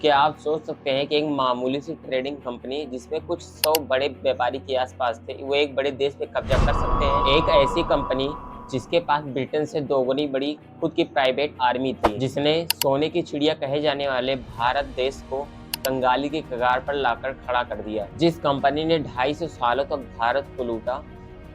क्या आप सोच सकते हैं कि एक मामूली सी ट्रेडिंग कंपनी जिसमें कुछ 100 बड़े व्यापारी के आसपास थे, वो एक बड़े देश पे कब्जा कर सकते हैं? एक ऐसी कंपनी जिसके पास ब्रिटेन से दोगुनी बड़ी खुद की प्राइवेट आर्मी थी, जिसने सोने की चिड़िया कहे जाने वाले भारत देश को कंगाली की कगार पर लाकर खड़ा कर दिया। जिस कंपनी ने 250 सालों तक भारत को लूटा।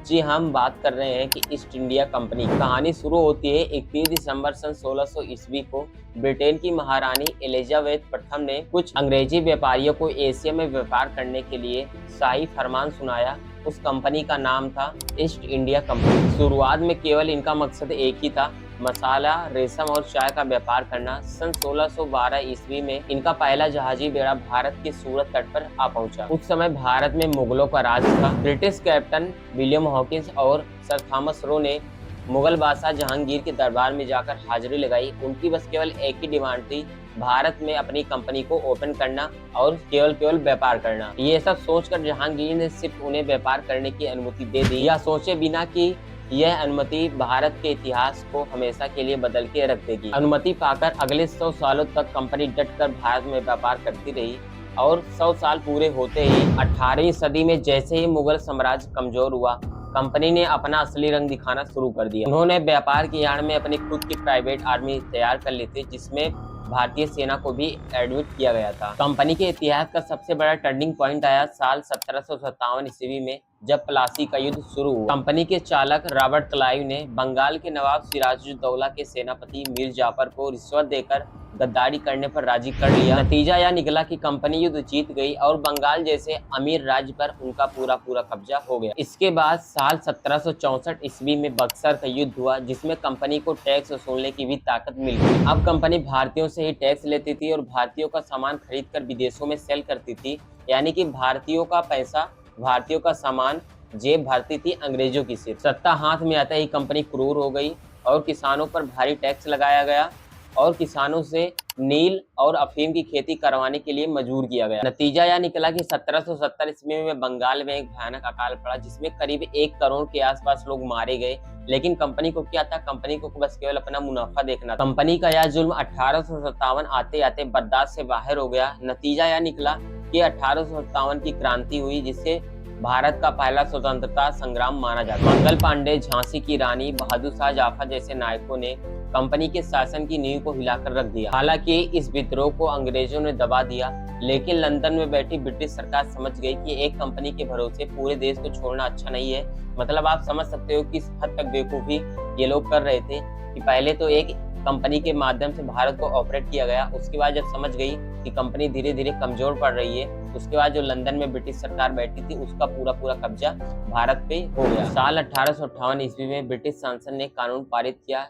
जी, हम बात कर रहे हैं कि ईस्ट इंडिया कंपनी की कहानी शुरू होती है 31 दिसंबर सन 1600 ईस्वी को। ब्रिटेन की महारानी एलिजाबेथ प्रथम ने कुछ अंग्रेजी व्यापारियों को एशिया में व्यापार करने के लिए शाही फरमान सुनाया। उस कंपनी का नाम था ईस्ट इंडिया कंपनी। शुरुआत में केवल इनका मकसद एक ही था, मसाला, रेशम और चाय का व्यापार करना। सन 1612 ईस्वी में इनका पहला जहाजी बेड़ा भारत के सूरत तट पर आ पहुंचा। उस समय भारत में मुगलों का राज था। ब्रिटिश कैप्टन विलियम हॉकिंस और सर थॉमस रो ने मुगल बादशाह जहांगीर के दरबार में जाकर हाजिरी लगाई। उनकी बस केवल एक ही डिमांड थी, भारत में अपनी कंपनी को ओपन करना और केवल व्यापार करना। ये सब सोचकर जहांगीर ने सिर्फ उन्हें व्यापार करने की अनुमति दे दी, या सोचे बिना कि यह अनुमति भारत के इतिहास को हमेशा के लिए बदल के रख देगी। अनुमति पाकर अगले 100 सालों तक कंपनी डटकर भारत में व्यापार करती रही और 100 साल पूरे होते ही 18वीं सदी में जैसे ही मुगल साम्राज्य कमजोर हुआ, कंपनी ने अपना असली रंग दिखाना शुरू कर दिया। उन्होंने व्यापार की आड़ में अपनी खुद की प्राइवेट आर्मी तैयार कर ली थी, जिसमें भारतीय सेना को भी एडमिट किया गया था। कंपनी के इतिहास का सबसे बड़ा टर्निंग पॉइंट आया साल 1757 ईस्वी में, जब प्लासी का युद्ध शुरू हुआ। कंपनी के चालक रॉबर्ट क्लाइव ने बंगाल के नवाब सिराजुद्दौला के सेनापति मीर जाफर को रिश्वत देकर गद्दारी करने पर राजी कर लिया। नतीजा यह निकला कि कंपनी युद्ध जीत गई और बंगाल जैसे अमीर राज्य पर उनका पूरा कब्जा हो गया। इसके बाद साल 1764 ईस्वी में बक्सर का युद्ध हुआ, जिसमें कंपनी को टैक्स वसूलने की भी ताकत मिल गई। अब कंपनी भारतीयों से ही टैक्स लेती थी और भारतीयों का सामान खरीद कर विदेशों में सेल करती थी, यानी कि भारतीयों का पैसा, भारतीयों का सामान जेब भरती थी अंग्रेजों की सिर्फ। सत्ता हाथ में आते ही कंपनी क्रूर हो गई और किसानों पर भारी टैक्स लगाया गया और किसानों से नील और अफीम की खेती करवाने के लिए मजबूर किया गया। नतीजा यह निकला कि 1770 ईस्वी में बंगाल में एक भयानक अकाल पड़ा, जिसमें करीब 1 करोड़ के आसपास लोग मारे गए। लेकिन कंपनी को क्या था, कंपनी को बस केवल अपना मुनाफा देखना था। कंपनी का यह जुल्म 1857 आते आते बर्दाश्त से बाहर हो गया। नतीजा यह निकला कि 1857 की क्रांति हुई, जिससे भारत का पहला स्वतंत्रता संग्राम माना जाता है। मंगल पांडे, झांसी की रानी, बहादुर शाह जफर जैसे नायकों ने कंपनी के शासन की नींव को हिलाकर रख दिया। हालांकि इस विद्रोह को अंग्रेजों ने दबा दिया, लेकिन लंदन में बैठी ब्रिटिश सरकार समझ गई कि एक कंपनी के भरोसे पूरे देश को छोड़ना अच्छा नहीं है। मतलब आप समझ सकते हो किस हद तक बेवकूफी ये लोग कर रहे थे कि पहले तो एक कंपनी के माध्यम से भारत को ऑपरेट किया गया, उसके बाद जब समझ गई कि कंपनी धीरे धीरे कमजोर पड़ रही है, उसके बाद जो लंदन में ब्रिटिश सरकार बैठी थी उसका पूरा कब्जा भारत पे हो गया। साल 1858 ईस्वी में ब्रिटिश संसद ने कानून पारित किया,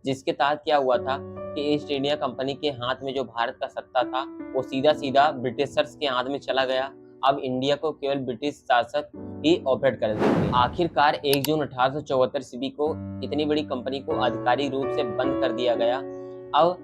जिसके तहत क्या हुआ था कि ईस्ट इंडिया कंपनी के हाथ में जो भारत का सत्ता था वो सीधा ब्रिटिशर्स के हाथ में चला गया। अब इंडिया को केवल ब्रिटिश शासक ही ऑपरेट कर रहे थे। आखिरकार 1 जून 1874 ईस्वी को इतनी बड़ी कंपनी को आधिकारिक रूप से बंद कर दिया गया। अब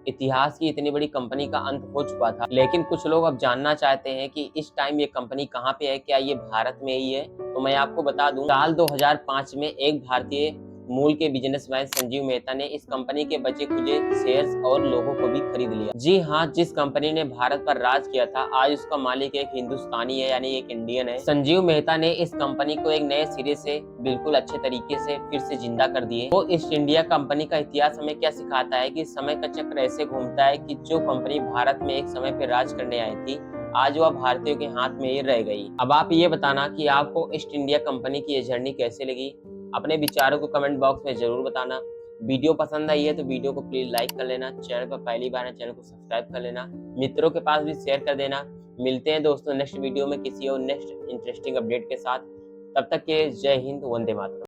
इतिहास की इतनी बड़ी कंपनी का अंत हो चुका था। लेकिन कुछ लोग अब जानना चाहते हैं कि इस टाइम ये कंपनी कहाँ पे है, क्या ये भारत में ही है? तो मैं आपको बता दूं, साल 2005 में एक भारतीय मूल के बिजनेसमैन संजीव मेहता ने इस कंपनी के बचे खुचे शेयर्स और लोगों को भी खरीद लिया। जी हाँ, जिस कंपनी ने भारत पर राज किया था, आज उसका मालिक एक हिंदुस्तानी है, यानी एक इंडियन है। संजीव मेहता ने इस कंपनी को एक नए सिरे से बिल्कुल अच्छे तरीके से फिर से जिंदा कर दिए। तो ईस्ट इंडिया कंपनी का इतिहास हमें क्या सिखाता है कि समय का चक्र ऐसे घूमता है कि जो कंपनी भारत में एक समय पे राज करने आई थी, आज वह भारतीयों के हाथ में ही रह गई। अब आप ये बताना कि आपको ईस्ट इंडिया कंपनी की ये जर्नी कैसे लगी? अपने विचारों को कमेंट बॉक्स में जरूर बताना। वीडियो पसंद आई है तो वीडियो को प्लीज लाइक कर लेना। चैनल पर पहली बार है, चैनल को सब्सक्राइब कर लेना। मित्रों के पास भी शेयर कर देना। मिलते हैं दोस्तों नेक्स्ट वीडियो में किसी और नेक्स्ट इंटरेस्टिंग अपडेट के साथ। तब तक के जय हिंद, वंदे मातरम।